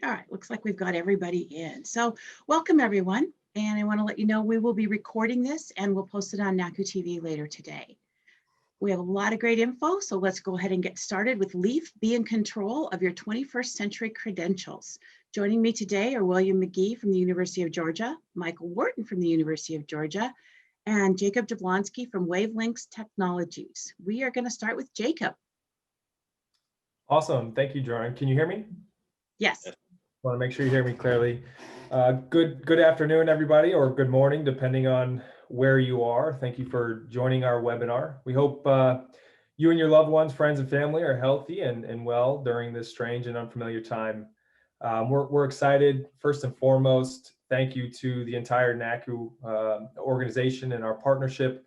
All right, looks like we've got everybody in. So welcome everyone. And I want to let you know we will be recording this and we'll post it on NACU TV later today. We have a lot of great info, so let's go ahead and get started with LEAF. Be in control of your 21st century credentials. Joining me today are William McGee from the University of Georgia, Michael Wharton from the University of Georgia, and Jacob Jablonski from Wavelengths Technologies. We are going to start with Jacob. Awesome. Thank you, Jordan. Can you hear me? Yes. Want to make sure you hear me clearly. Good afternoon, everybody, or good morning, depending on where you are. Thank you for joining our webinar. We hope you and your loved ones, friends, and family are healthy and well during this strange and unfamiliar time. We're excited. First and foremost, thank you to the entire NACU organization and our partnership.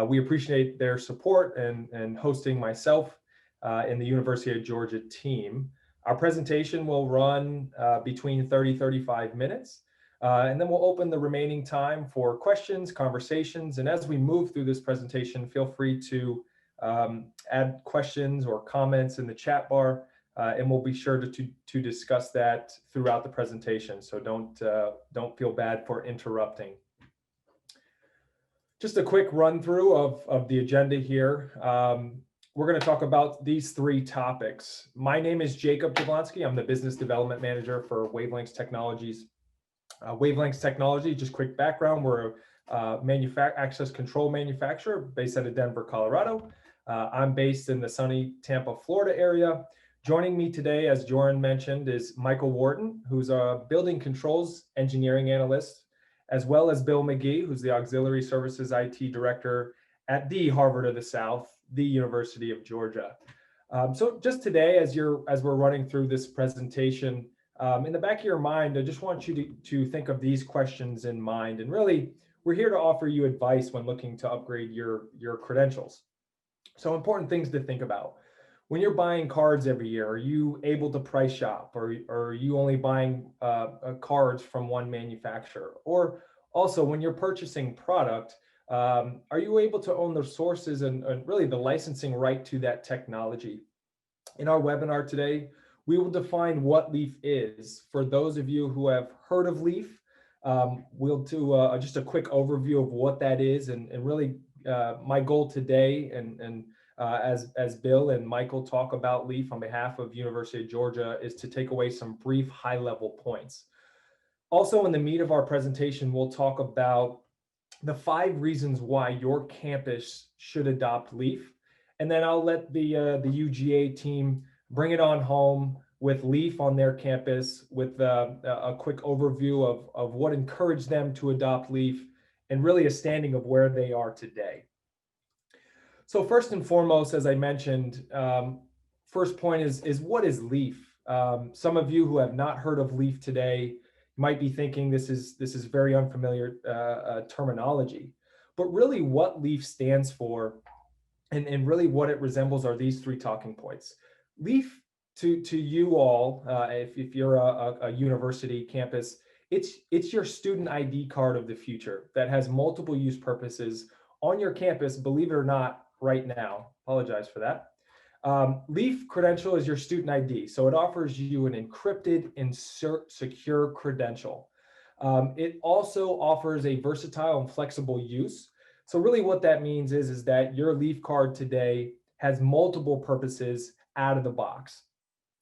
We appreciate their support and hosting myself and the University of Georgia team. Our presentation will run between 35 minutes, and then we'll open the remaining time for questions, conversations, and as we move through this presentation, feel free to add questions or comments in the chat bar, and we'll be sure to discuss that throughout the presentation, so don't feel bad for interrupting. Just a quick run through of the agenda here. We're going to talk about these three topics. My name is Jacob Jablonski. I'm the Business Development Manager for Wavelengths Technologies. Wavelengths Technology, just quick background, we're a access control manufacturer based out of Denver, Colorado. I'm based in the sunny Tampa, Florida area. Joining me today, as Joran mentioned, is Michael Wharton, who's a building controls engineering analyst, as well as Bill McGee, who's the Auxiliary Services IT Director at the Harvard of the South, the University of Georgia. So just today, as we're running through this presentation, in the back of your mind, I just want you to think of these questions in mind. And really, we're here to offer you advice when looking to upgrade your credentials. So important things to think about. When you're buying cards every year, are you able to price shop, or are you only buying cards from one manufacturer? Or also, when you're purchasing product, are you able to own the sources and really the licensing right to that technology? In our webinar today, we will define what LEAF is. For those of you who have heard of LEAF, we'll do just a quick overview of what that is. And really, my goal today, and as Bill and Michael talk about LEAF on behalf of University of Georgia, is to take away some brief high-level points. Also, in the meat of our presentation, we'll talk about the 5 reasons why your campus should adopt LEAF. And then I'll let the UGA team bring it on home with LEAF on their campus with a quick overview of what encouraged them to adopt LEAF and really a standing of where they are today. So first and foremost, as I mentioned, first point is what is LEAF? Some of you who have not heard of LEAF today might be thinking this is very unfamiliar terminology, but really what LEAF stands for and really what it resembles are these 3 talking points. LEAF to you all, if you're a university campus, it's your student ID card of the future that has multiple use purposes on your campus, believe it or not, right now. Apologize for that. LEAF credential is your student ID, so it offers you an encrypted and secure credential. It also offers a versatile and flexible use. So really what that means is that your LEAF card today has multiple purposes out of the box.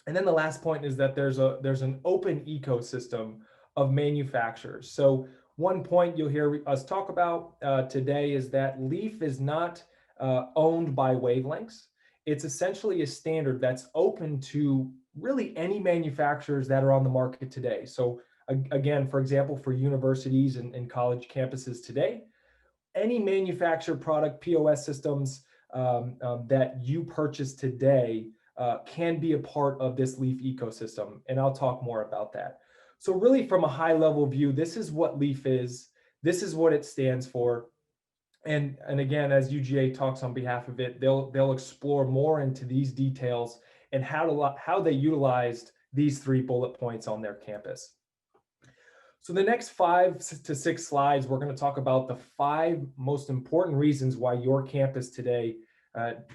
And then the last point is that there's an open ecosystem of manufacturers. So one point you'll hear us talk about today is that LEAF is not owned by Wavelengths. It's essentially a standard that's open to really any manufacturers that are on the market today. So again, for example, for universities and college campuses today, any manufactured product, POS systems that you purchase today can be a part of this LEAF ecosystem. And I'll talk more about that. So really from a high level view, this is what LEAF is. This is what it stands for. And again, as UGA talks on behalf of it, they'll explore more into these details and how they utilized these 3 bullet points on their campus. So the next 5 to 6 slides, we're going to talk about the 5 most important reasons why your campus today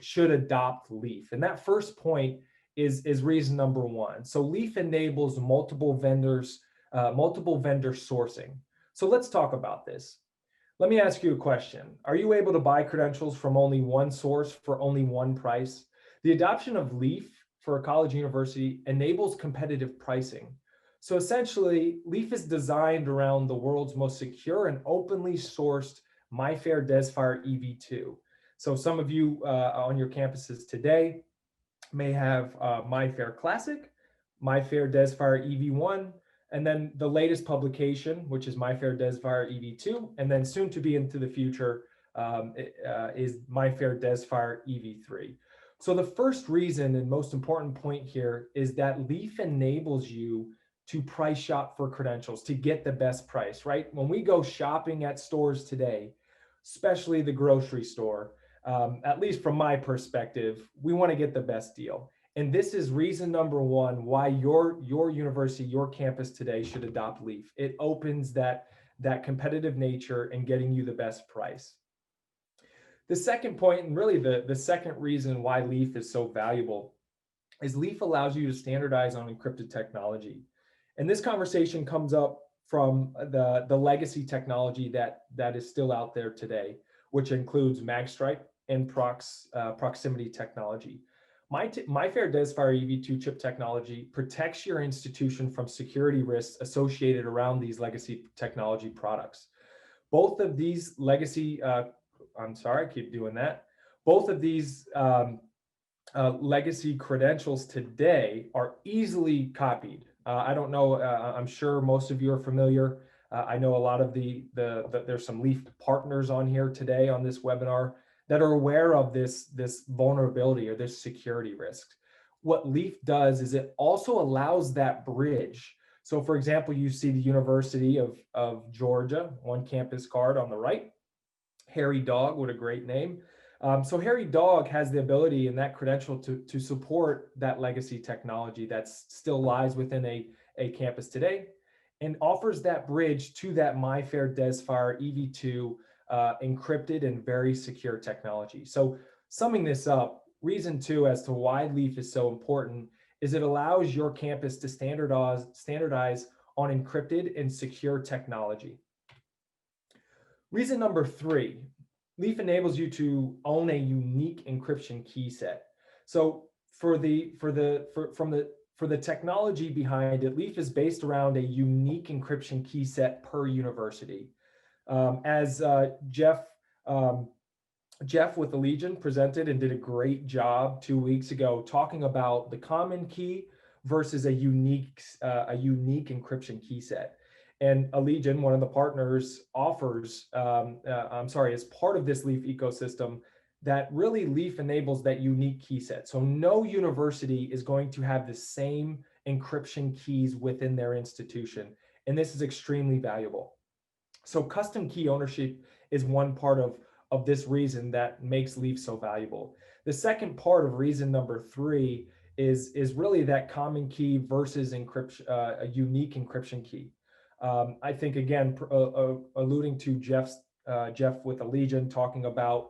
should adopt LEAF. And that first point is reason number one. So Leaf enables multiple vendor sourcing. So let's talk about this. Let me ask you a question. Are you able to buy credentials from only one source for only one price? The adoption of Leaf for a college university enables competitive pricing. So essentially, Leaf is designed around the world's most secure and openly sourced MyFair DesFire EV2. So some of you on your campuses today may have MyFair Classic, MyFair DesFire EV1, and then the latest publication, which is MyFair DesFire EV2, and then soon to be into the future is MyFair DesFire EV3. So the first reason and most important point here is that Leaf enables you to price shop for credentials to get the best price, right? When we go shopping at stores today, especially the grocery store, at least from my perspective, we want to get the best deal. And this is reason number one why your university, your campus today should adopt Leaf. It opens that competitive nature and getting you the best price. The second point, and really the second reason why Leaf is so valuable, is Leaf allows you to standardize on encrypted technology. And this conversation comes up from the legacy technology that is still out there today, which includes MagStripe and proximity technology. MyFair DesFire EV2 chip technology protects your institution from security risks associated around these legacy technology products. Both of these legacy, I'm sorry, I keep doing that. Both of these legacy credentials today are easily copied. I don't know, I'm sure most of you are familiar. I know a lot of there's some Leaf partners on here today on this webinar that are aware of this vulnerability or this security risk. What Leaf does is it also allows that bridge. So for example, you see the University of Georgia, one campus card on the right, Harry Dog, what a great name. So Harry Dog has the ability and that credential to support that legacy technology that still lies within a campus today and offers that bridge to that MyFair DesFire EV2 encrypted and very secure technology. So summing this up, reason two as to why Leaf is so important is it allows your campus to standardize on encrypted and secure technology. Reason number three, Leaf enables you to own a unique encryption key set. So for the technology behind it, Leaf is based around a unique encryption key set per university. As Jeff with Allegion presented and did a great job 2 weeks ago talking about the common key versus a unique encryption key set. And Allegion, one of the partners, offers, as part of this Leaf ecosystem, that really Leaf enables that unique key set. So no university is going to have the same encryption keys within their institution. And this is extremely valuable. So custom key ownership is one part of this reason that makes Leaf so valuable. The second part of reason number three is really that common key versus encryption, a unique encryption key. I think, again, alluding to Jeff with Allegion, talking about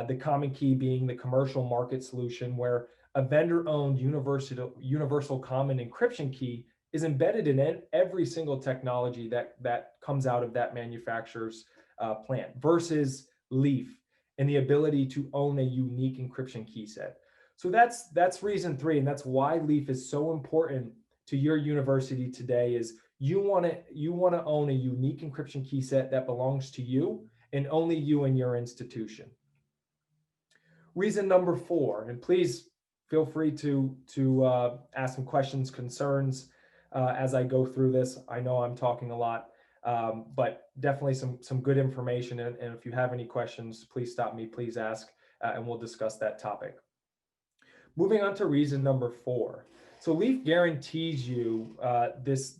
the common key being the commercial market solution where a vendor-owned universal common encryption key is embedded in every single technology that comes out of that manufacturer's plant versus Leaf and the ability to own a unique encryption key set. So that's reason three, and that's why Leaf is so important to your university today is you want to own a unique encryption key set that belongs to you and only you and your institution. Reason number four, and please feel free to ask some questions, concerns as I go through this. I know I'm talking a lot, but definitely some good information. And if you have any questions, please stop me, please ask, and we'll discuss that topic. Moving on to reason number four. So Leaf guarantees you this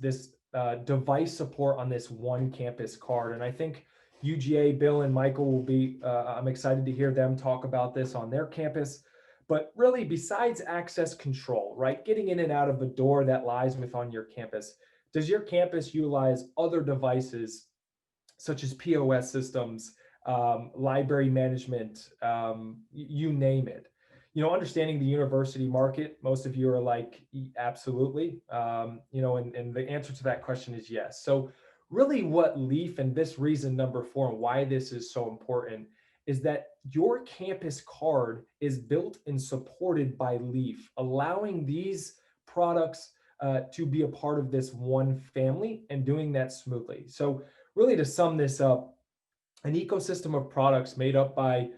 device support on this one campus card. And I think UGA, Bill and Michael will be, I'm excited to hear them talk about this on their campus. But really, besides access control, right, getting in and out of a door that lies within your campus, does your campus utilize other devices such as POS systems, library management, you name it? Understanding the university market, most of you are like, absolutely. And the answer to that question is yes. So really what LEAF, and this reason number 4, and why this is so important, is that your campus card is built and supported by LEAF, allowing these products to be a part of this one family and doing that smoothly. So really, to sum this up, an ecosystem of products made up by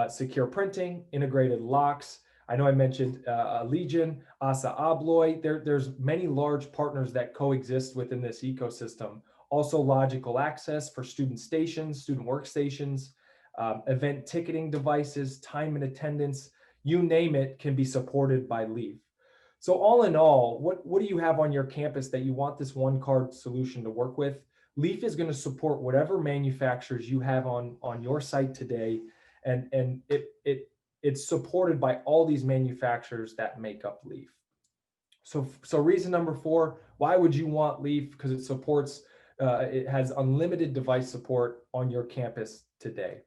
secure printing, integrated locks. I know I mentioned Legion, ASSA ABLOY. There's many large partners that coexist within this ecosystem. Also logical access for student stations, student workstations, event ticketing devices, time and attendance, you name it, can be supported by LEAF. So all in all, what do you have on your campus that you want this one card solution to work with? LEAF is going to support whatever manufacturers you have on your site today, and it's supported by all these manufacturers that make up LEAF. So reason number 4, why would you want LEAF? Because it supports, it has unlimited device support on your campus today.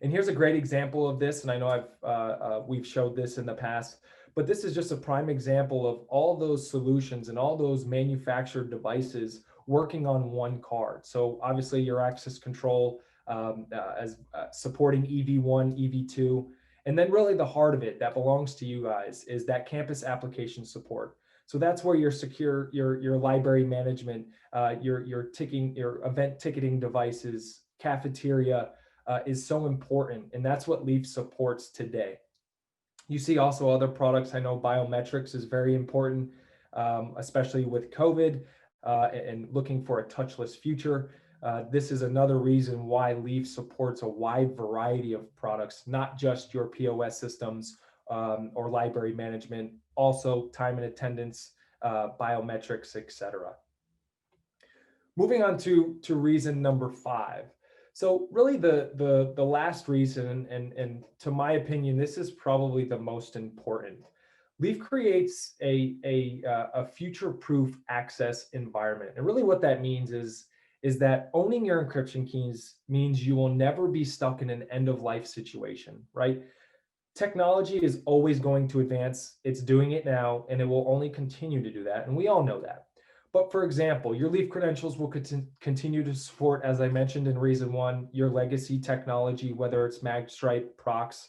And here's a great example of this, and I know we've showed this in the past, but this is just a prime example of all those solutions and all those manufactured devices working on one card. So obviously your access control as supporting EV1, EV2, and then really the heart of it that belongs to you guys is that campus application support. So that's where your secure, your library management, your event ticketing devices, cafeteria is so important, and that's what LEAF supports today. You see also other products. I know biometrics is very important, especially with COVID and looking for a touchless future. This is another reason why LEAF supports a wide variety of products, not just your POS systems or library management, also time and attendance, biometrics, etc. Moving on to reason number 5. So really the last reason, and to my opinion, this is probably the most important. LEAF creates a future-proof access environment. And really what that means is that owning your encryption keys means you will never be stuck in an end-of-life situation, right? Technology is always going to advance. It's doing it now, and it will only continue to do that. And we all know that. But for example, your LEAF credentials will continue to support, as I mentioned in reason 1, your legacy technology, whether it's Magstripe, Prox,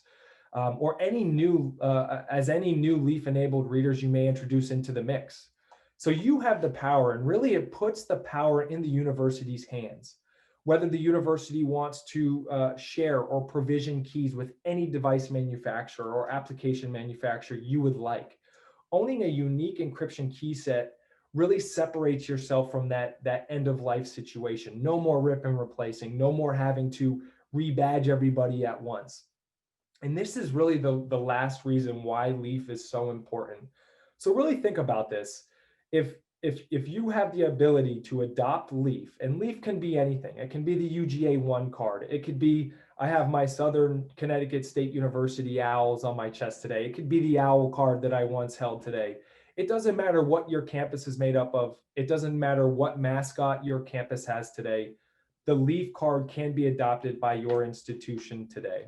or any new LEAF-enabled readers you may introduce into the mix. So you have the power, and really it puts the power in the university's hands. Whether the university wants to share or provision keys with any device manufacturer or application manufacturer you would like. Owning a unique encryption key set really separates yourself from that end of life situation. No more rip and replacing, no more having to rebadge everybody at once. And this is really the last reason why LEAF is so important. So really think about this. If you have the ability to adopt LEAF, and LEAF can be anything. It can be the UGA1 card. It could be, I have my Southern Connecticut State University Owls on my chest today. It could be the OWL card that I once held today. It doesn't matter what your campus is made up of. It doesn't matter what mascot your campus has today. The LEAF card can be adopted by your institution today.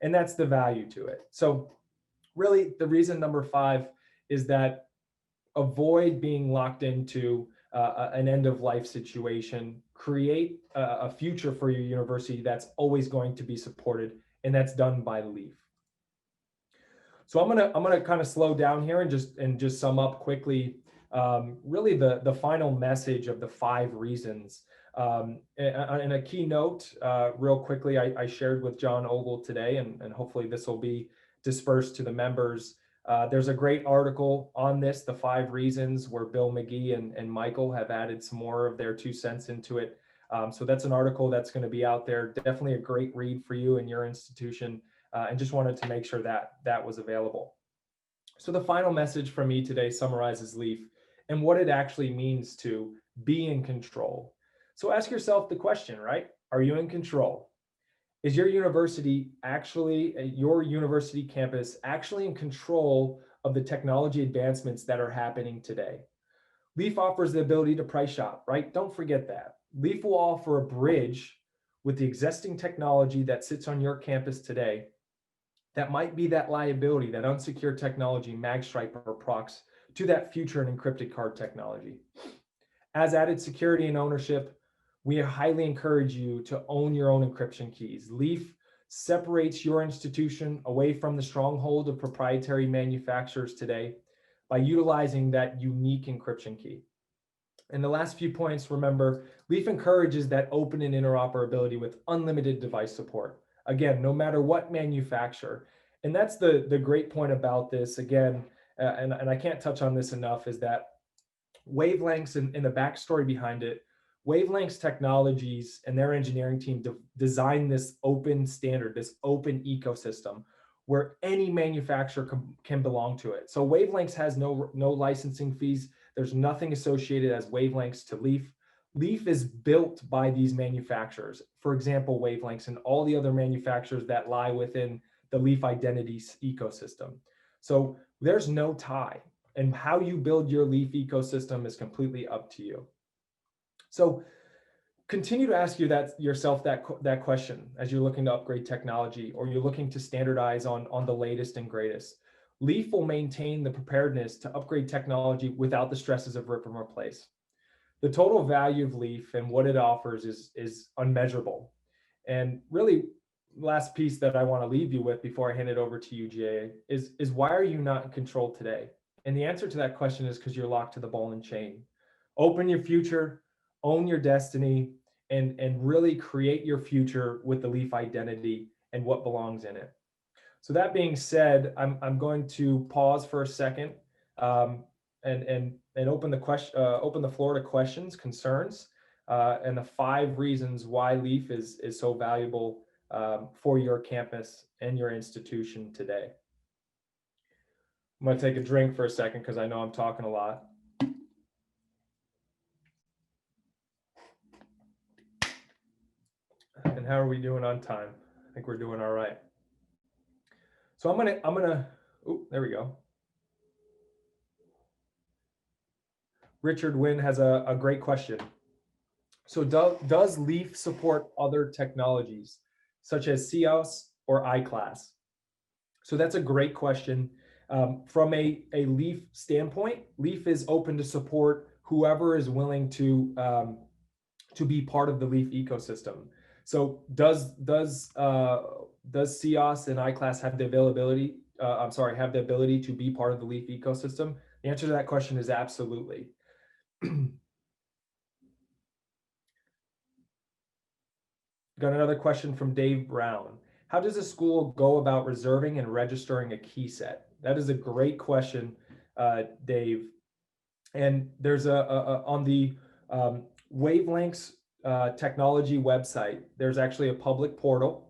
And that's the value to it. So really the reason number 5 is that avoid being locked into an end of life situation, create a future for your university that's always going to be supported, and that's done by LEAF. So I'm gonna kind of slow down here and just sum up quickly. Really, the final message of the 5 reasons. In a keynote, real quickly, I shared with John Ogle today, and hopefully this will be dispersed to the members. There's a great article on this, the 5 reasons, where Bill McGee and Michael have added some more of their 2 cents into it. So that's an article that's going to be out there. Definitely a great read for you and your institution. And just wanted to make sure that was available. So the final message from me today summarizes LEAF and what it actually means to be in control. So ask yourself the question, right? Are you in control? Is your university your university campus actually in control of the technology advancements that are happening today? LEAF offers the ability to price shop, right? Don't forget that. LEAF will offer a bridge with the existing technology that sits on your campus today that might be that liability, that unsecured technology, Magstripe or Prox, to that future and encrypted card technology. As added security and ownership, we highly encourage you to own your own encryption keys. Leaf separates your institution away from the stronghold of proprietary manufacturers today by utilizing that unique encryption key. And the last few points, remember, Leaf encourages that open and interoperability with unlimited device support. Again, no matter what manufacturer. And that's the great point about this, again, and I can't touch on this enough, is that Wavelengths and the backstory behind it, Wavelengths Technologies and their engineering team designed this open standard, this open ecosystem where any manufacturer can belong to it. So Wavelengths has no licensing fees. There's nothing associated as Wavelengths to Leaf. Leaf is built by these manufacturers. For example, Wavelengths and all the other manufacturers that lie within the Leaf Identities ecosystem. So there's no tie. And how you build your Leaf ecosystem is completely up to you. So continue to ask yourself that question as you're looking to upgrade technology or you're looking to standardize on the latest and greatest. Leaf will maintain the preparedness to upgrade technology without the stresses of rip and replace. The total value of Leaf and what it offers is unmeasurable. And really, last piece that I want to leave you with before I hand it over to you, Jay, is why are you not in control today? And the answer to that question is because you're locked to the ball and chain. Open your future, own your destiny, and really create your future with the Leaf identity and what belongs in it. So that being said, I'm going to pause for a second and open the floor to questions, concerns, and the 5 reasons why Leaf is so valuable for your campus and your institution today. I'm going to take a drink for a second because I know I'm talking a lot. And how are we doing on time? I think we're doing all right. So I'm gonna, oh, there we go. Richard Wynn has a great question. So does Leaf support other technologies such as CEOS or iClass? So that's a great question. From a Leaf standpoint, Leaf is open to support whoever is willing to be part of the Leaf ecosystem. So does CEOS and iClass have the ability to be part of the Leaf ecosystem? The answer to that question is absolutely. Got another question from Dave Brown. How does a school go about reserving and registering a key set? That is a great question, Dave. And there's on the Wavelengths technology website, there's actually a public portal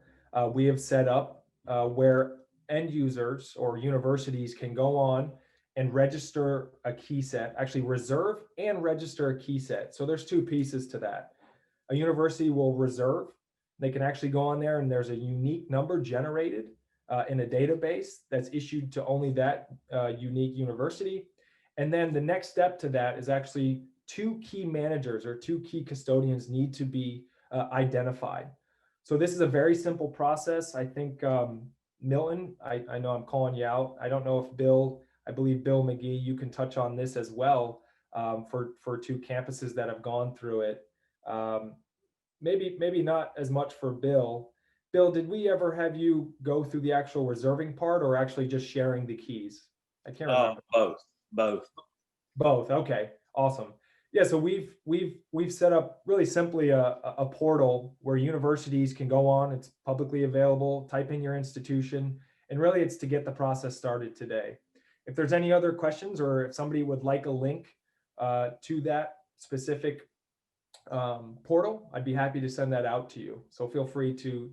we have set up where end users or universities can go on and register a key set, actually reserve and register a key set. So there's 2 pieces to that. A university will reserve. They can actually go on there and there's a unique number generated in a database that's issued to only that unique university. And then the next step to that is actually 2 key managers or 2 key custodians need to be identified. So this is a very simple process. I think Milton, I know I'm calling you out. I don't know if I believe Bill McGee, you can touch on this as well for 2 campuses that have gone through it. Maybe not as much for Bill. Bill, did we ever have you go through the actual reserving part or actually just sharing the keys? I can't remember. Both. Okay, awesome. Yeah, so we've set up really simply a portal where universities can go on. It's publicly available. Type in your institution, and really it's to get the process started today. If there's any other questions or if somebody would like a link to that specific portal, I'd be happy to send that out to you. So feel free to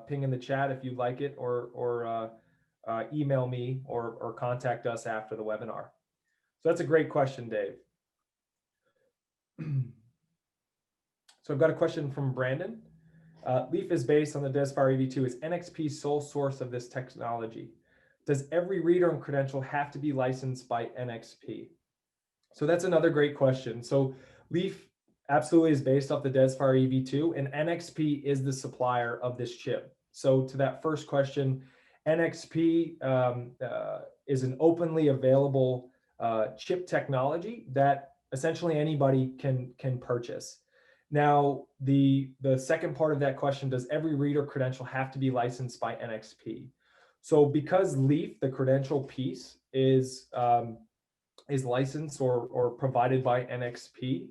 ping in the chat if you'd like it, or email me or contact us after the webinar. So that's a great question, Dave. So I've got a question from Brandon. Leaf is based on the DesFire EV2. Is NXP sole source of this technology? Does every reader and credential have to be licensed by NXP? So that's another great question. So Leaf absolutely is based off the DesFire EV2, and NXP is the supplier of this chip. So to that first question, NXP is an openly available chip technology that essentially anybody can purchase. Now, the second part of that question, does every reader credential have to be licensed by NXP? So because Leaf, the credential piece, is licensed or provided by NXP,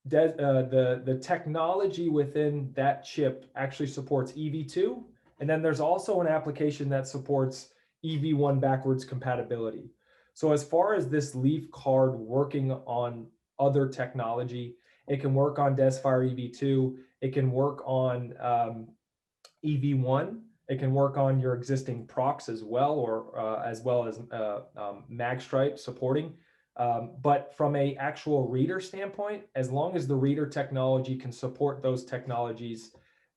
the technology within that chip actually supports EV2, and then there's also an application that supports EV1 backwards compatibility. So as far as this Leaf card working on other technology, it can work on DesFire EV2, it can work on EV1, it can work on your existing procs as well, as well as Magstripe supporting. But from a actual reader standpoint, as long as the reader technology can support those technologies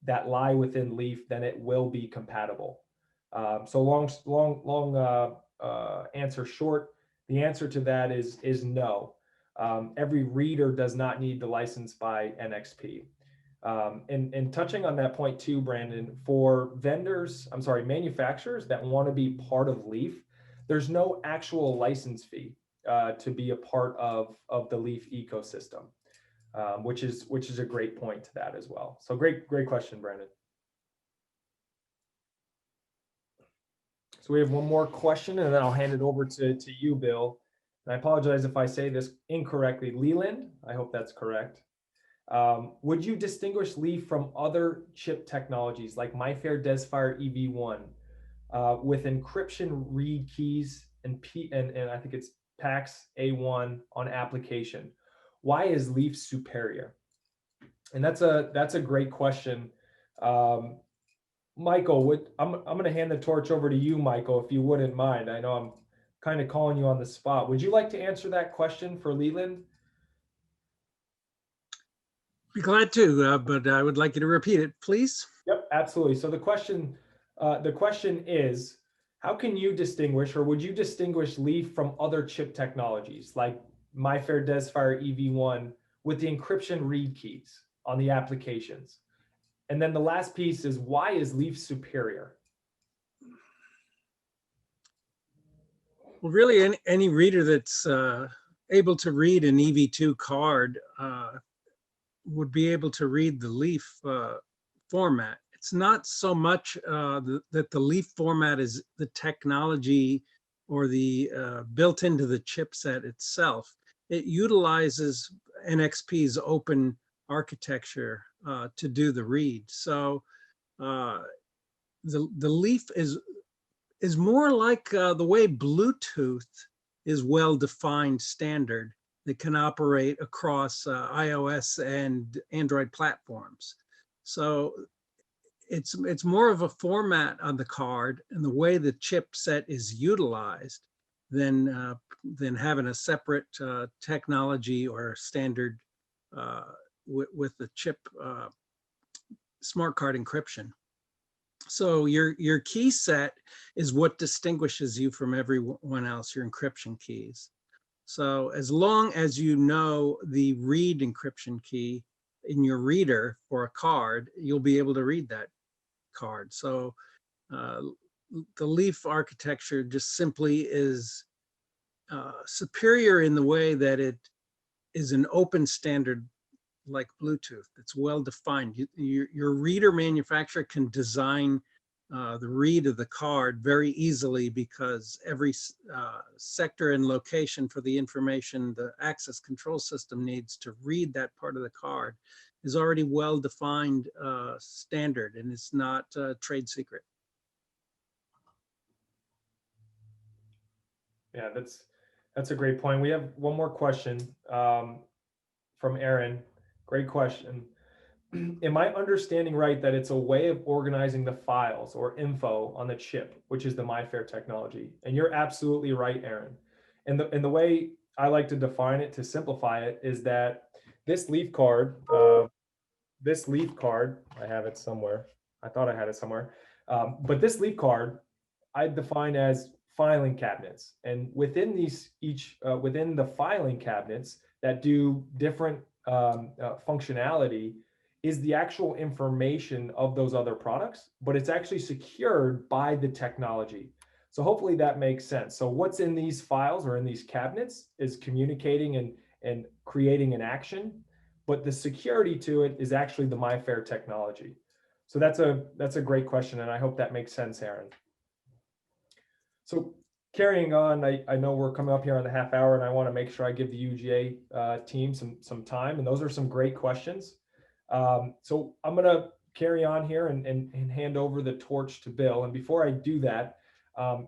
that lie within Leaf, then it will be compatible. So long answer short, the answer to that is no. Every reader does not need the license by NXP. And touching on that point too, Brandon, for manufacturers that want to be part of Leaf, there's no actual license fee to be a part of the Leaf ecosystem, which is a great point to that as well. So great question, Brandon. So we have one more question, and then I'll hand it over to you, Bill. And I apologize if I say this incorrectly. Leland, I hope that's correct. Would you distinguish Leaf from other chip technologies like MIFARE DesFire EV1 with encryption read keys and I think it's PAX A1 on application? Why is Leaf superior? And that's a great question. Michael, I'm going to hand the torch over to you, Michael, if you wouldn't mind. I know I'm kind of calling you on the spot. Would you like to answer that question for Leland? Be glad to, but I would like you to repeat it, please. Yep, absolutely. So the question is, how can you distinguish, or would you distinguish Leaf from other chip technologies like MIFARE DesFire EV1 with the encryption read keys on the applications? And then the last piece is, why is Leaf superior? Well, really, any reader that's able to read an EV2 card would be able to read the Leaf format. It's not so much that the Leaf format is the technology or the built into the chipset itself. It utilizes NXP's open architecture to do the read. So the Leaf is more like the way Bluetooth is well-defined standard that can operate across iOS and Android platforms. So it's more of a format on the card and the way the chipset is utilized than having a separate technology or standard with the chip smart card encryption. So your key set is what distinguishes you from everyone else, your encryption keys. So as long as you know the read encryption key in your reader for a card, you'll be able to read that card. So the Leaf architecture just simply is superior in the way that it is an open standard like Bluetooth. It's well defined. Your reader manufacturer can design the read of the card very easily because every sector and location for the information the access control system needs to read that part of the card is already well defined standard, and it's not trade secret. Yeah, that's a great point. We have one more question from Aaron. Great question. Am I understanding right that it's a way of organizing the files or info on the chip, which is the MIFARE technology? And you're absolutely right, Aaron. And the way I like to define it, to simplify it, is that this Leaf card, I have it somewhere. I thought I had it somewhere. But this Leaf card, I define as filing cabinets. And within within the filing cabinets that do different functionality, is the actual information of those other products, but it's actually secured by the technology. So hopefully that makes sense. So what's in these files or in these cabinets is communicating and creating an action, but the security to it is actually the MyFair technology. So that's a great question, and I hope that makes sense, Aaron. So carrying on, I know we're coming up here on the half hour, and I want to make sure I give the UGA team some time, and those are some great questions. So I'm going to carry on here and hand over the torch to Bill. And before I do that,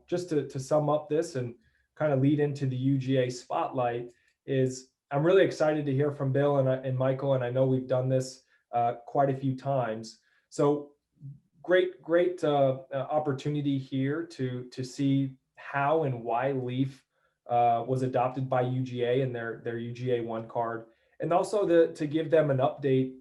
just to sum up this and kind of lead into the UGA spotlight, is I'm really excited to hear from Bill and Michael, and I know we've done this quite a few times. So great opportunity here to see how and why Leaf was adopted by UGA and their UGA One card, and also to give them an update,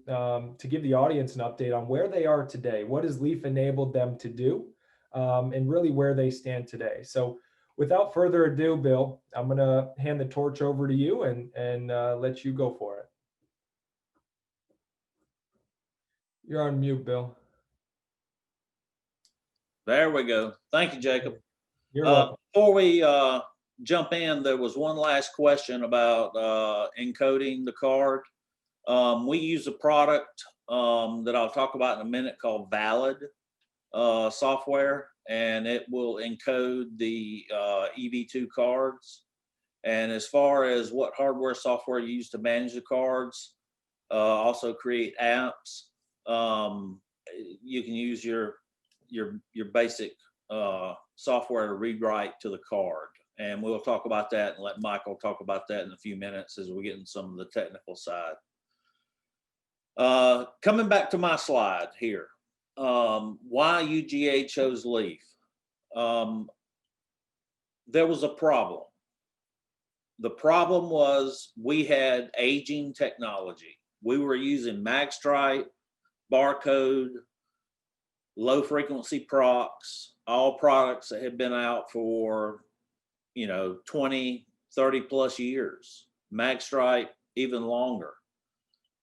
to give the audience an update on where they are today. What has Leaf enabled them to do, and really where they stand today. So without further ado, Bill, I'm going to hand the torch over to you and let you go for it. You're on mute, Bill. There we go. Thank you, Jacob. You're welcome. Before we jump in, there was one last question about encoding the card. We use a product that I'll talk about in a minute called Valid software, and it will encode the EV2 cards. And as far as what hardware software you use to manage the cards, also create apps, you can use your basic software to read write to the card. And we'll talk about that and let Michael talk about that in a few minutes as we get into some of the technical side. Coming back to my slide here, why UGA chose Leaf. There was a problem. The problem was we had aging technology. We were using magstripe, barcode, low frequency procs, all products that had been out for, 20, 30 plus years, magstripe even longer.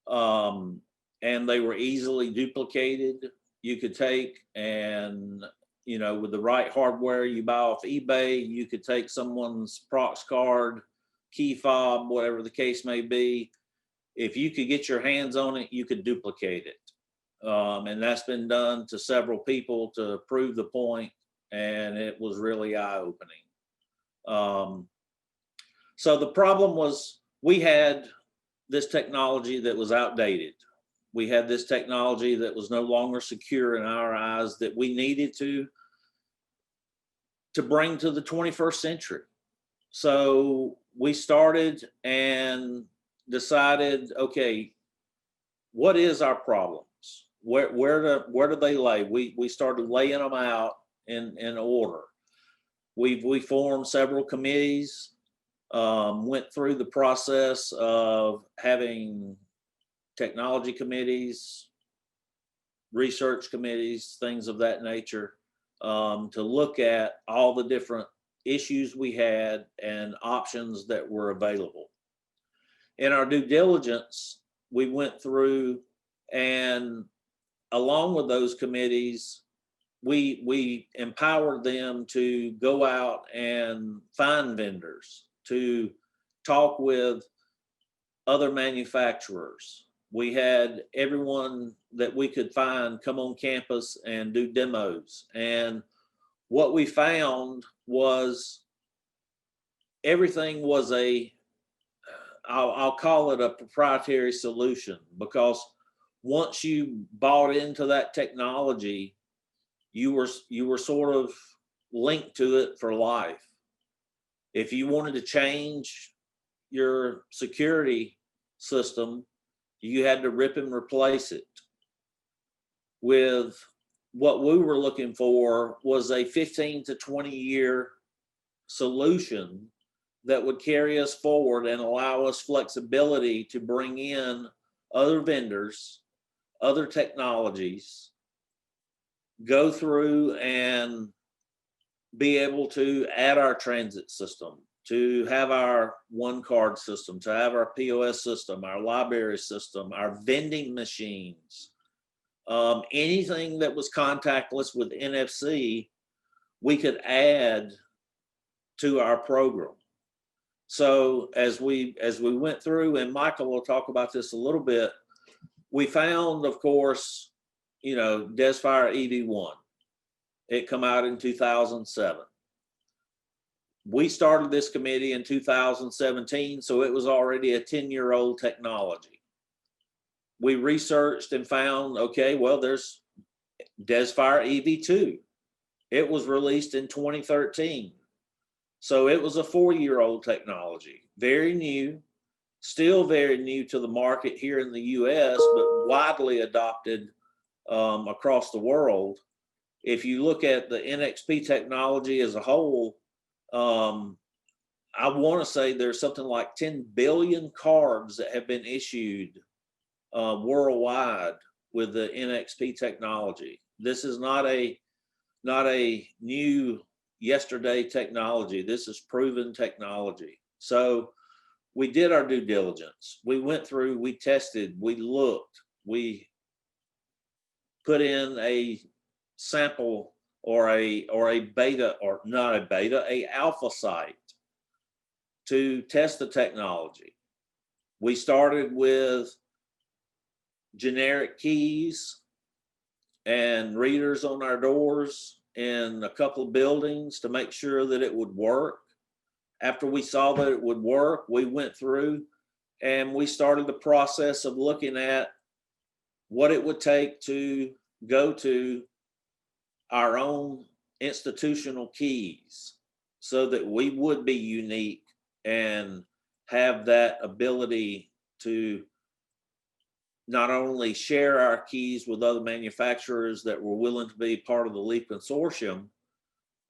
And they were easily duplicated. You could take and, with the right hardware you buy off eBay, you could take someone's procs card, key fob, whatever the case may be. If you could get your hands on it, you could duplicate it. And that's been done to several people to prove the point, and it was really eye-opening. So the problem was we had this technology that was outdated. We had this technology that was no longer secure in our eyes that we needed to bring to the 21st century. So we started and decided, okay, what is our problems? Where do they lay? We started laying them out in order. We formed several committees, went through the process of having technology committees, research committees, things of that nature, to look at all the different issues we had and options that were available. In our due diligence, we went through, and along with those committees, we empowered them to go out and find vendors, to talk with other manufacturers. We had everyone that we could find come on campus and do demos. And what we found was everything was I'll call it a proprietary solution, because once you bought into that technology, you were sort of linked to it for life. If you wanted to change your security system, you had to rip and replace it. With what we were looking for was a 15 to 20 year solution that would carry us forward and allow us flexibility to bring in other vendors, other technologies, go through and be able to add our transit system, to have our one card system, to have our POS system, our library system, our vending machines, anything that was contactless with NFC, we could add to our program. So as we went through, and Michael will talk about this a little bit, we found, of course, Desfire EV1. It come out in 2007. We started this committee in 2017, so it was already a 10-year-old technology. We researched and found, okay, well, there's Desfire EV2. It was released in 2013. So it was a 4-year-old technology, very new, still very new to the market here in the US, but widely adopted across the world. If you look at the NXP technology as a whole, I want to say there's something like 10 billion cards that have been issued worldwide with the NXP technology. This is not a new yesterday technology. This is proven technology. So we did our due diligence. We went through, we tested, we looked, we put in a sample or a beta, or not a beta, a alpha site to test the technology. We started with generic keys and readers on our doors in a couple of buildings to make sure that it would work. After we saw that it would work, we went through and we started the process of looking at what it would take to go to our own institutional keys so that we would be unique and have that ability to not only share our keys with other manufacturers that were willing to be part of the LEAF consortium,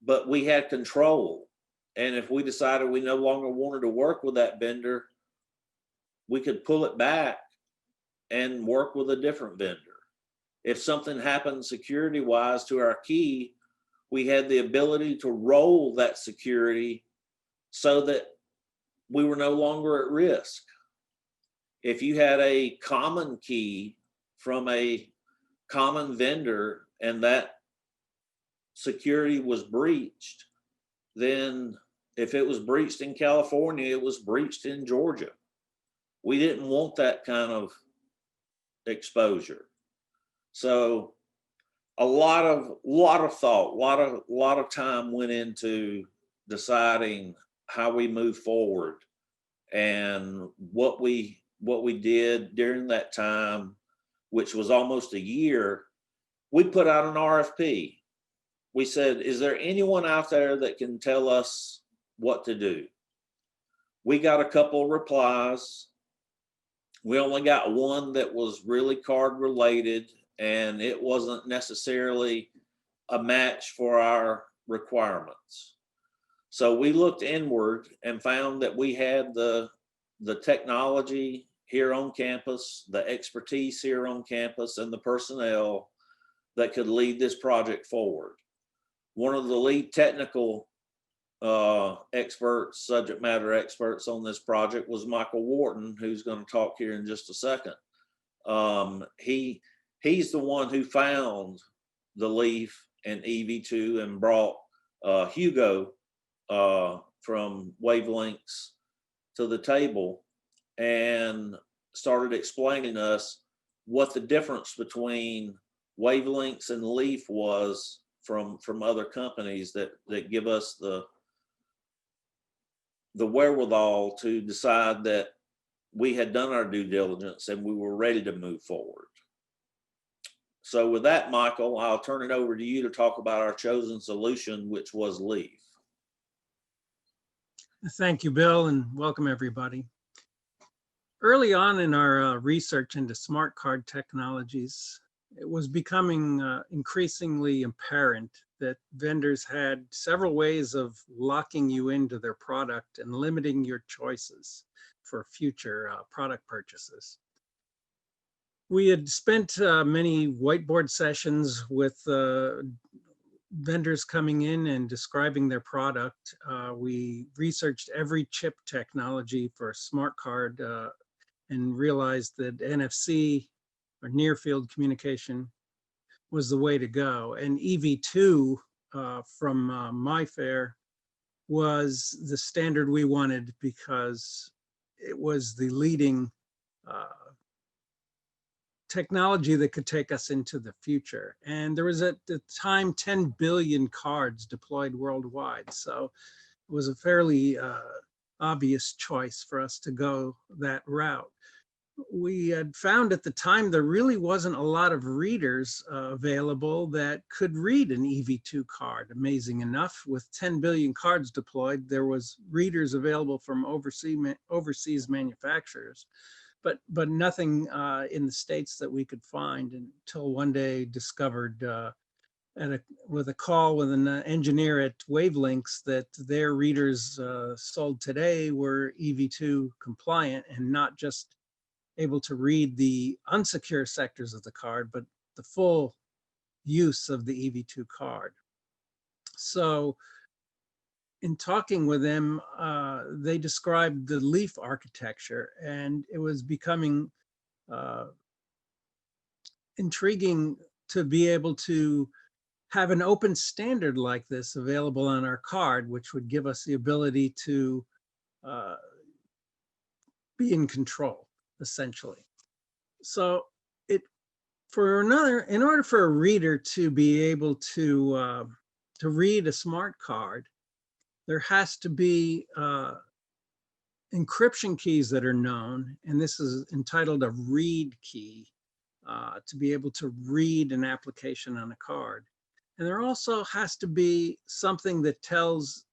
but we had control. And if we decided we no longer wanted to work with that vendor, we could pull it back and work with a different vendor. If something happened security-wise to our key, we had the ability to roll that security so that we were no longer at risk. If you had a common key from a common vendor and that security was breached, then if it was breached in California, it was breached in Georgia. We didn't want that kind of exposure. So a lot of thought, a lot of time went into deciding how we move forward. And what we did during that time, which was almost a year, we put out an RFP. We said, is there anyone out there that can tell us what to do? We got a couple of replies. We only got one that was really card related, and it wasn't necessarily a match for our requirements. So we looked inward and found that we had the technology here on campus, the expertise here on campus, and the personnel that could lead this project forward. One of the lead technical experts, subject matter experts on this project was Michael Wharton, who's going to talk here in just a second. He's the one who found the LEAF and EV2 and brought Hugo from Wavelengths to the table and started explaining to us what the difference between Wavelengths and LEAF was from other companies that give us the wherewithal to decide that we had done our due diligence and we were ready to move forward. So with that, Michael, I'll turn it over to you to talk about our chosen solution, which was LEAF. Thank you, Bill, and welcome everybody. Early on in our research into smart card technologies, it was becoming increasingly apparent that vendors had several ways of locking you into their product and limiting your choices for future product purchases. We had spent many whiteboard sessions with vendors coming in and describing their product. We researched every chip technology for a smart card and realized that NFC, or near field communication, was the way to go. And EV2 from MyFair was the standard we wanted because it was the leading technology that could take us into the future. And there was at the time 10 billion cards deployed worldwide. So it was a fairly obvious choice for us to go that route. We had found at the time there really wasn't a lot of readers available that could read an EV2 card. Amazing enough, with 10 billion cards deployed, there was readers available from overseas manufacturers, but nothing in the States that we could find until one day discovered with a call with an engineer at Wavelinks that their readers sold today were EV2 compliant and not just able to read the unsecure sectors of the card, but the full use of the EV2 card. So in talking with them, they described the Leaf architecture, and it was becoming intriguing to be able to have an open standard like this available on our card, which would give us the ability to be in control, essentially. So in order for a reader to be able to read a smart card, there has to be encryption keys that are known, and this is entitled a read key, to be able to read an application on a card. And there also has to be something that tells,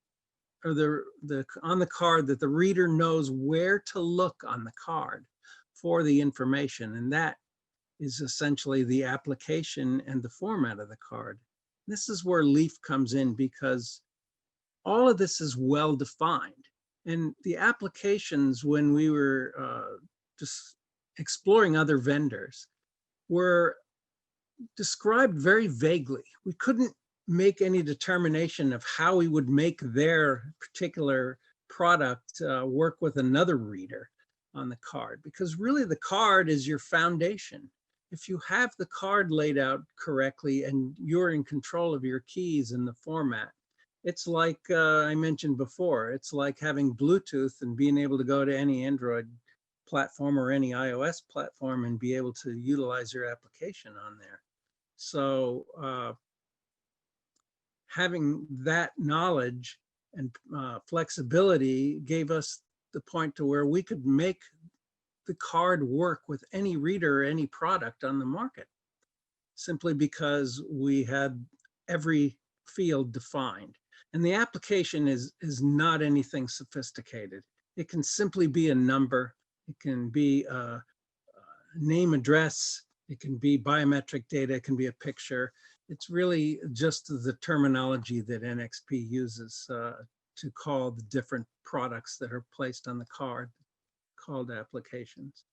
or on the card, that the reader knows where to look on the card for the information, and that is essentially the application and the format of the card. This is where Leaf comes in, because all of this is well defined. And the applications, when we were just exploring other vendors, were described very vaguely. We couldn't make any determination of how we would make their particular product work with another reader on the card, because really the card is your foundation. If you have the card laid out correctly and you're in control of your keys and the format, it's like I mentioned before, it's like having Bluetooth and being able to go to any Android platform or any iOS platform and be able to utilize your application on there. So having that knowledge and flexibility gave us the point to where we could make the card work with any reader or any product on the market, simply because we had every field defined. And the application is not anything sophisticated. It can simply be a number. It can be a name, address. It can be biometric data. It can be a picture. It's really just the terminology that NXP uses to call the different products that are placed on the card, called applications.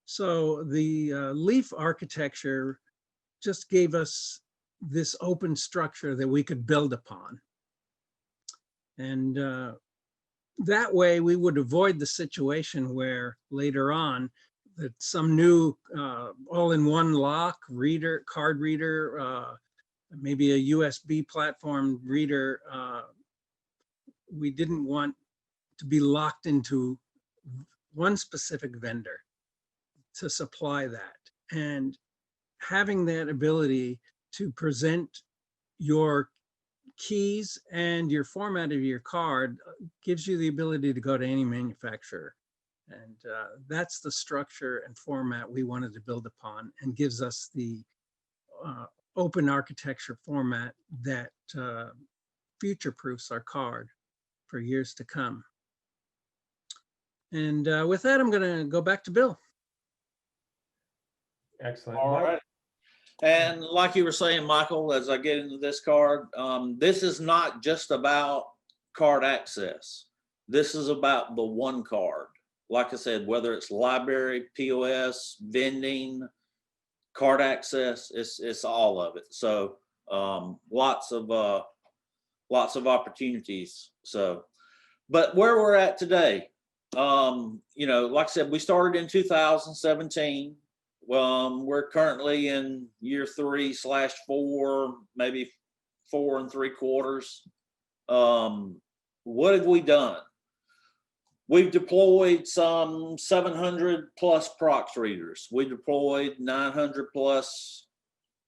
So the Leaf architecture just gave us this open structure that we could build upon. And that way we would avoid the situation where later on that some new all-in-one lock reader, card reader, maybe a USB platform reader, we didn't want to be locked into one specific vendor to supply that. And having that ability to present your keys and your format of your card gives you the ability to go to any manufacturer. And that's the structure and format we wanted to build upon, and gives us the open architecture format that future-proofs our card for years to come. And with that, I'm going to go back to Bill. Excellent. All right. And like you were saying, Michael, as I get into this card, this is not just about card access. This is about the one card. Like I said, whether it's library, POS, vending, card access, it's all of it. So Lots of opportunities. So, but where we're at today, like I said, we started in 2017. We're currently in year 3/4, maybe 4 3/4. What have we done? We've deployed some 700 plus Prox readers. We deployed 900 plus,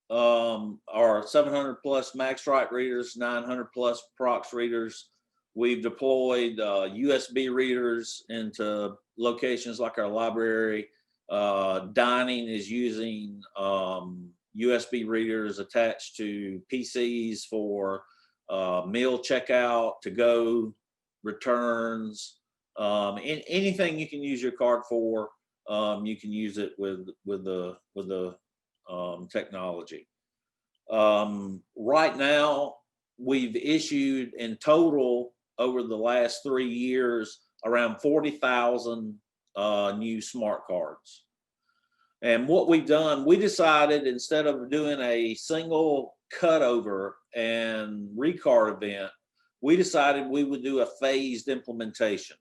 or 700 plus MagStripe readers, 900 plus Prox readers. We've deployed USB readers into locations like our library. Dining is using USB readers attached to PCs for meal checkout, to go returns. Anything you can use your card for, you can use it with the technology. Right now, we've issued in total over the last 3 years around 40,000 new smart cards. And what we've done, we decided instead of doing a single cutover and recard event, we decided we would do a phased implementation.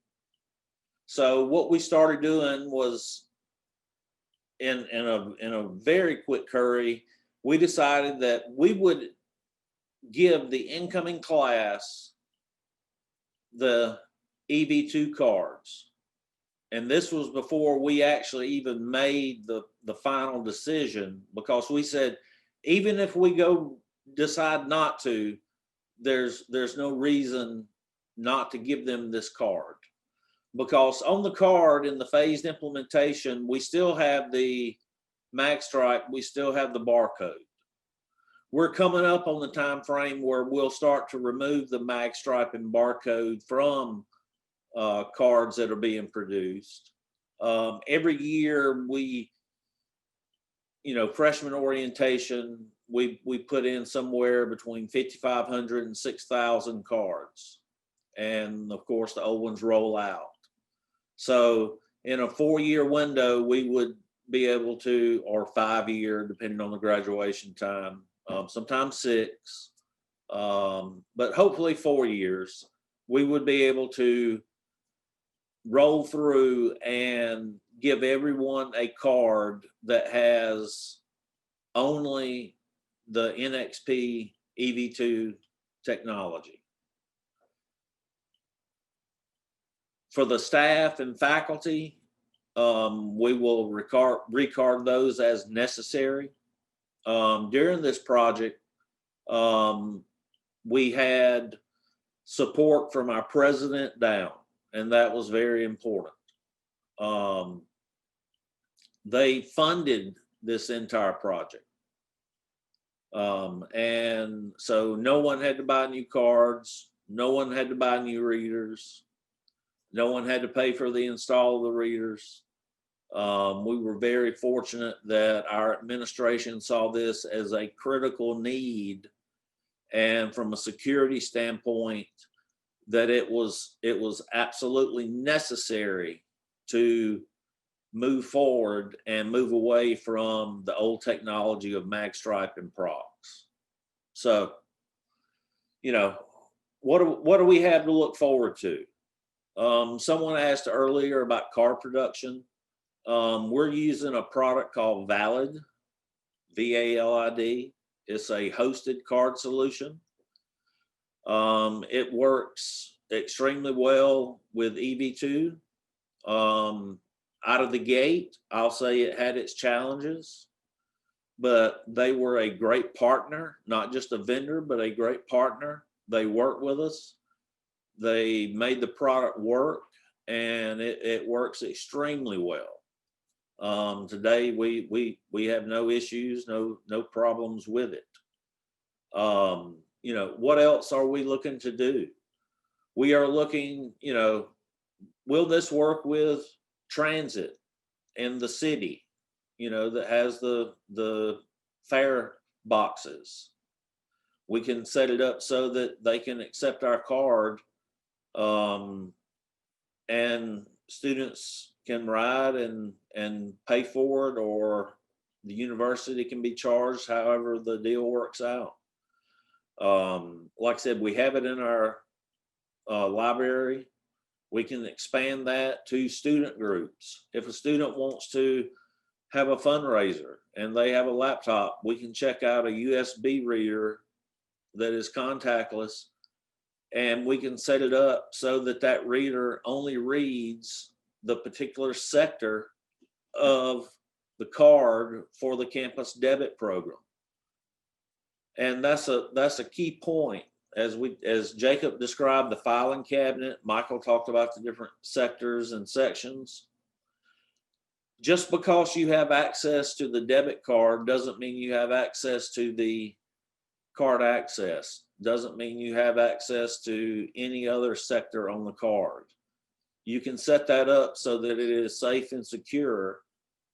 So what we started doing was in a very quick hurry, we decided that we would give the incoming class the EV2 cards. And this was before we actually even made the final decision, because we said, even if we decide not to, there's no reason not to give them this card. Because on the card in the phased implementation, we still have the MagStripe, we still have the barcode. We're coming up on the time frame where we'll start to remove the MagStripe and barcode from cards that are being produced. Every year we, freshman orientation, we put in somewhere between 5,500 and 6,000 cards. And of course the old ones roll out. So in a 4-year window, we would be able to, or 5-year, depending on the graduation time, sometimes 6, but hopefully 4 years, we would be able to roll through and give everyone a card that has only the NXP EV2 technology. For the staff and faculty, we will recard those as necessary. During this project, we had support from our president down, and that was very important. They funded this entire project. And so no one had to buy new cards. No one had to buy new readers. No one had to pay for the install of the readers. We were very fortunate that our administration saw this as a critical need, and from a security standpoint, that it was absolutely necessary to move forward and move away from the old technology of MagStripe and Prox. So, what do we have to look forward to? Someone asked earlier about card production. We're using a product called Valid, VALID. It's a hosted card solution. It works extremely well with EV2. Out of the gate, I'll say it had its challenges, but they were a great partner, not just a vendor, but a great partner. They worked with us. They made the product work, and it works extremely well. Today, we have no issues, no problems with it. What else are we looking to do? We are looking, will this work with transit in the city, that has the fare boxes? We can set it up so that they can accept our card, and students can ride and pay for it, or the university can be charged, however the deal works out. Like I said, we have it in our library. We can expand that to student groups. If a student wants to have a fundraiser and they have a laptop, we can check out a USB reader that is contactless, and we can set it up so that that reader only reads the particular sector of the card for the campus debit program. And that's a key point. As Jacob described the filing cabinet, Michael talked about the different sectors and sections. Just because you have access to the debit card doesn't mean you have access to the card access. Doesn't mean you have access to any other sector on the card. You can set that up so that it is safe and secure.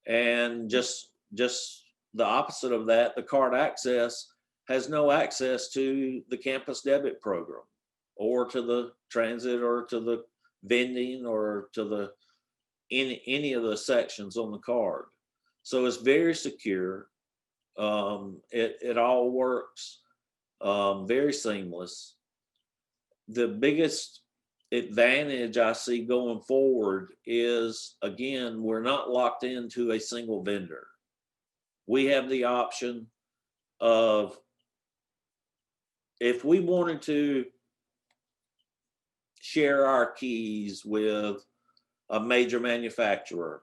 And just the opposite of that, the card access has no access to the campus debit program or to the transit or to the vending or to the any of the sections on the card. So it's very secure. It all works very seamless. The biggest advantage I see going forward is, again, we're not locked into a single vendor. We have the option of, if we wanted to share our keys with a major manufacturer,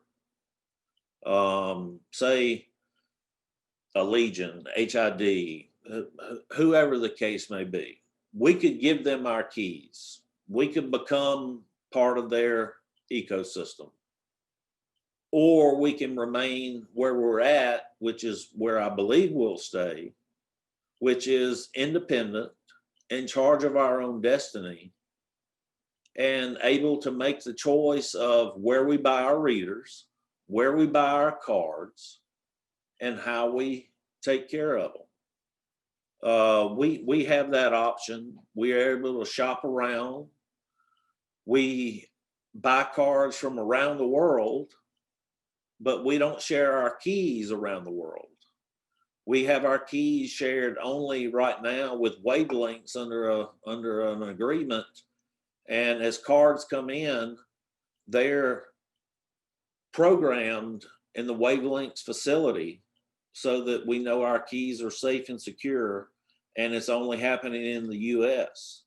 say Allegiant, HID, whoever the case may be, we could give them our keys. We could become part of their ecosystem. Or we can remain where we're at, which is where I believe we'll stay, which is independent, in charge of our own destiny, and able to make the choice of where we buy our readers, where we buy our cards, and how we take care of them. We have that option. We are able to shop around. We buy cards from around the world, but we don't share our keys around the world. We have our keys shared only right now with Wavelengths under an agreement. And as cards come in, they're programmed in the Wavelengths facility so that we know our keys are safe and secure, and it's only happening in the US.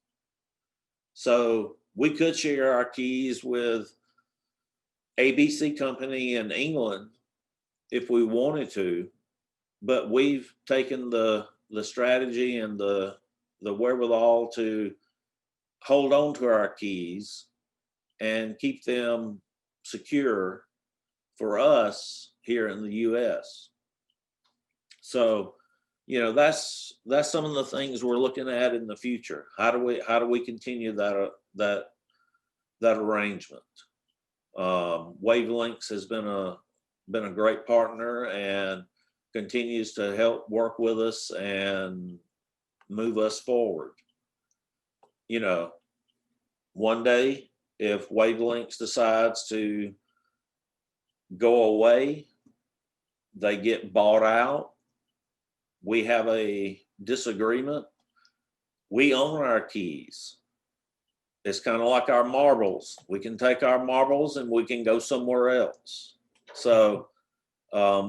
So we could share our keys with ABC company in England if we wanted to, but we've taken the strategy and the wherewithal to hold on to our keys and keep them secure for us here in the US. So, you know, that's some of the things we're looking at in the future. How do we continue that arrangement? Wavelengths has been a great partner and continues to help work with us and move us forward. You know, one day, if Wavelengths decides to go away, they get bought out, we have a disagreement, we own our keys. It's kind of like our marbles. We can take our marbles and we can go somewhere else. So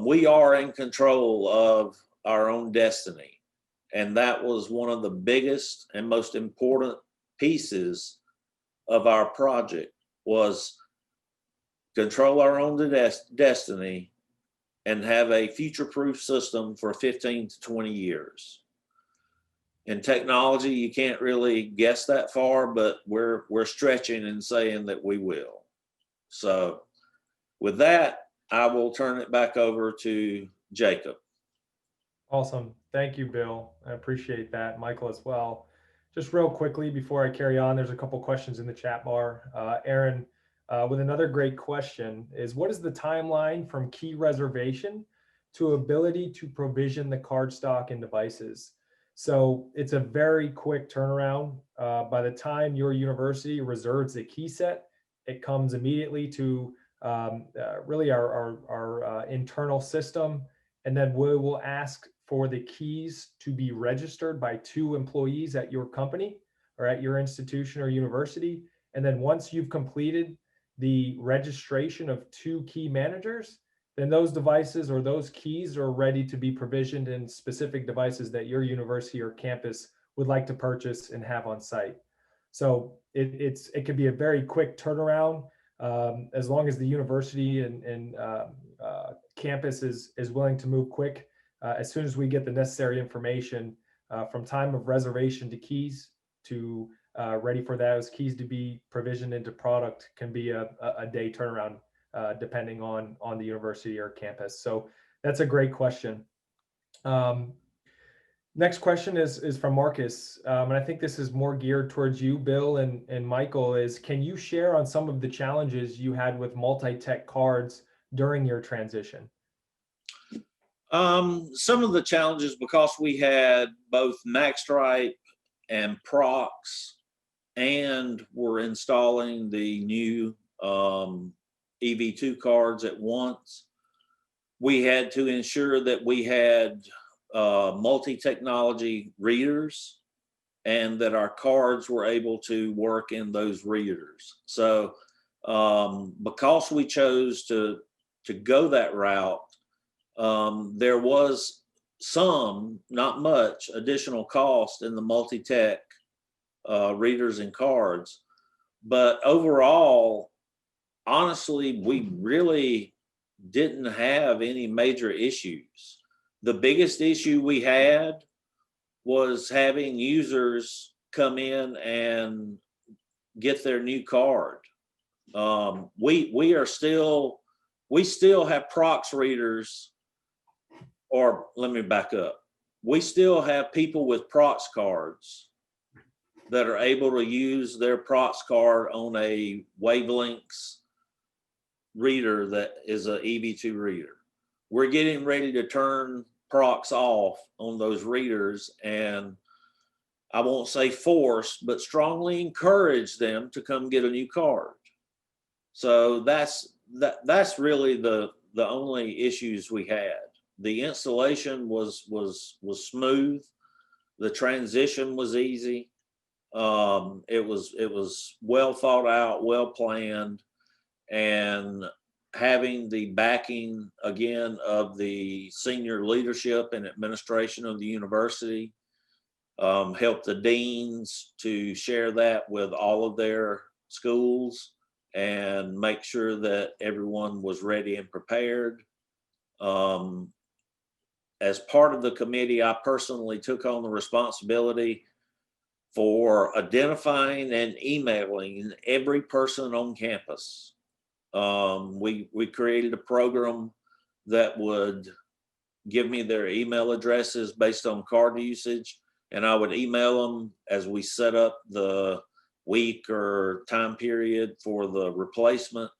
we are in control of our own destiny. And that was one of the biggest and most important pieces of our project, was control our own destiny and have a future-proof system for 15 to 20 years. In technology, you can't really guess that far, but we're stretching and saying that we will. So with that, I will turn it back over to Jacob. Awesome. Thank you, Bill. I appreciate that. Michael as well. Just real quickly before I carry on, there's a couple questions in the chat bar. Aaron, with another great question is, what is the timeline from key reservation to ability to provision the card stock and devices? So it's a very quick turnaround. By the time your university reserves a key set, it comes immediately to really our internal system. And then we will ask for the keys to be registered by 2 employees at your company or at your institution or university. And then once you've completed the registration of 2 key managers, then those devices or those keys are ready to be provisioned in specific devices that your university or campus would like to purchase and have on site. So it could be a very quick turnaround, as long as the university and campus is willing to move quick. As soon as we get the necessary information, from time of reservation to keys to ready for those keys to be provisioned into product, can be a day turnaround, depending on the university or campus. So that's a great question. Next question is from Marcus, and I think this is more geared towards you, Bill and Michael, is can you share on some of the challenges you had with multi-tech cards during your transition? Some of the challenges, because we had both MaxStripe and Prox, and we're installing the new EV2 cards at once, we had to ensure that we had multi-technology readers and that our cards were able to work in those readers. So because we chose to go that route, there was some, not much, additional cost in the multi-tech readers and cards. But overall, honestly, we really didn't have any major issues. The biggest issue we had was having users come in and get their new card. We still have Prox readers, or let me back up. We still have people with Prox cards that are able to use their Prox card on a Wavelengths reader that is a EV2 reader. We're getting ready to turn Prox off on those readers, and I won't say force, but strongly encourage them to come get a new card. So that's really the only issues we had. The installation was smooth. The transition was easy. It was well thought out, well planned, and having the backing again of the senior leadership and administration of the university helped the deans to share that with all of their schools and make sure that everyone was ready and prepared. As part of the committee, I personally took on the responsibility for identifying and emailing every person on campus. We created a program that would give me their email addresses based on card usage, and I would email them as we set up the week or time period for the replacement,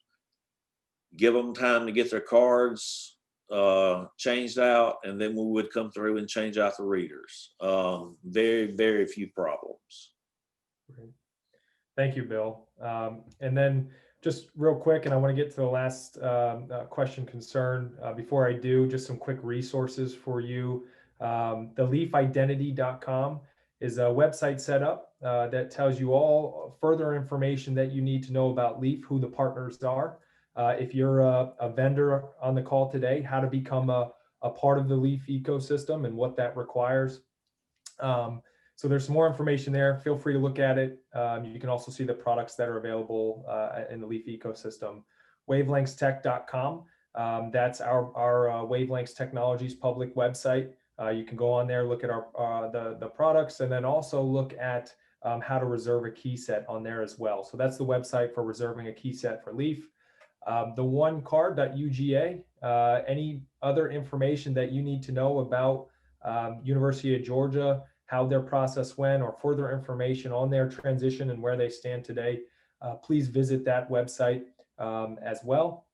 give them time to get their cards changed out, and then we would come through and change out the readers. Very, very few problems. Great. Thank you, Bill. And then just real quick, and I want to get to the last question concern. Before I do, just some quick resources for you. The leafidentity.com is a website set up that tells you all further information that you need to know about Leaf, who the partners are. If you're a vendor on the call today, how to become a part of the Leaf ecosystem and what that requires. So there's some more information there. Feel free to look at it. You can also see the products that are available in the Leaf ecosystem. Wavelengthstech.com. That's our Wavelengths Technologies public website. You can go on there, look at the products, and then also look at how to reserve a key set on there as well. So that's the website for reserving a key set for Leaf. The onecard.uga, any other information that you need to know about University of Georgia, how their process went, or further information on their transition and where they stand today, please visit that website as well.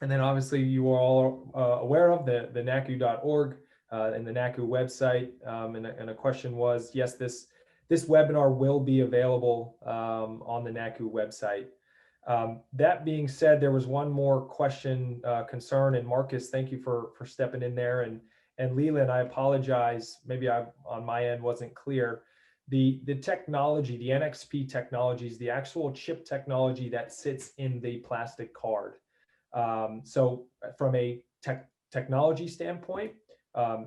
And then obviously you are all aware of the NACU.org and the NACU website. And a question was, yes, this webinar will be available on the NACU website. That being said, there was one more question, concern, and Marcus, thank you for stepping in there And Leland, I apologize, maybe I on my end wasn't clear. The technology, the NXP technology is the actual chip technology that sits in the plastic card. So from a technology standpoint,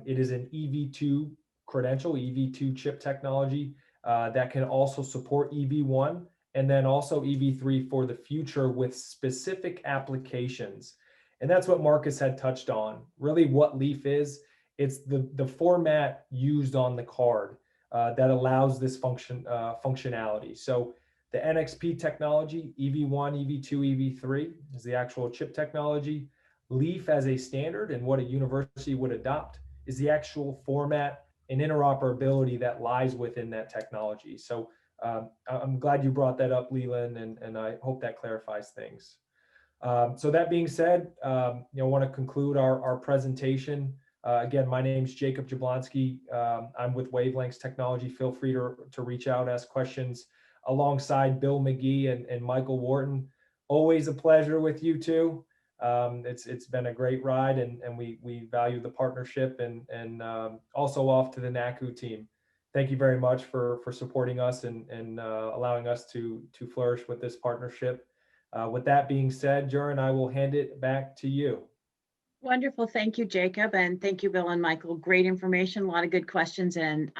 it is an EV2 credential, EV2 chip technology that can also support EV1 and then also EV3 for the future with specific applications. And that's what Marcus had touched on. Really what Leaf is, it's the format used on the card that allows this functionality. So the NXP technology, EV1, EV2, EV3 is the actual chip technology. Leaf as a standard and what a university would adopt is the actual format and interoperability that lies within that technology. So I'm glad you brought that up, Leland, and I hope that clarifies things. So that being said, I want to conclude our presentation. Again, my name is Jacob Jablonski. I'm with Wavelengths Technology. Feel free to reach out, ask questions alongside Bill McGee and Michael Wharton. Always a pleasure with you two. It's been a great ride, and we value the partnership, and also off to the NACU team. Thank you very much for supporting us and allowing us to flourish with this partnership. With that being said, Jaren, I will hand it back to you. Wonderful. Thank you, Jacob. And thank you, Bill and Michael. Great information, a lot of good questions, and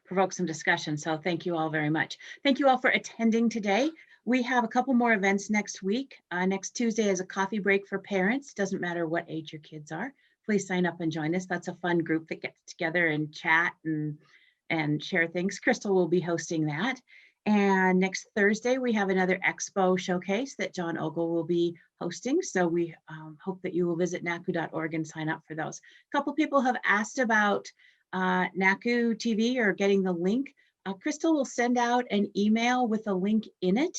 provoked some discussion. So thank you all very much. Thank you all for attending today. We have a couple more events next week. Next Tuesday is a coffee break for parents. Doesn't matter what age your kids are. Please sign up and join us. That's a fun group that gets together and chat and share things. Crystal will be hosting that. And next Thursday, we have another expo showcase that John Ogle will be hosting. So we hope that you will visit NACU.org and sign up for those. A couple people have asked about NACU TV or getting the link. Crystal will send out an email with a link in it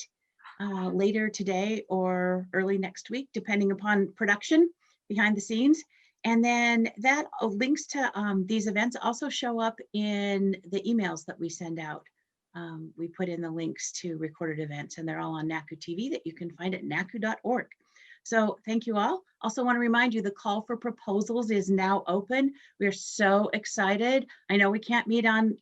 later today or early next week, depending upon production behind the scenes. And then that links to these events also show up in the emails that we send out. We put in the links to recorded events, and they're all on NACU TV that you can find at NACU.org. So thank you all. Also want to remind you the call for proposals is now open. We're so excited. I know we can't meet on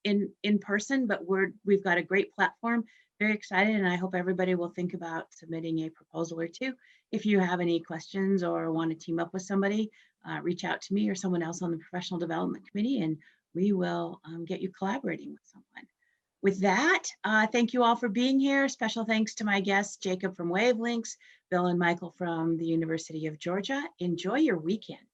in person, but we've got a great platform. Very excited, and I hope everybody will think about submitting a proposal or two. If you have any questions or want to team up with somebody, reach out to me or someone else on the professional development committee, and we will get you collaborating with someone. With that, thank you all for being here. Special thanks to my guests, Jacob from Wavelengths, Bill and Michael from the University of Georgia. Enjoy your weekend.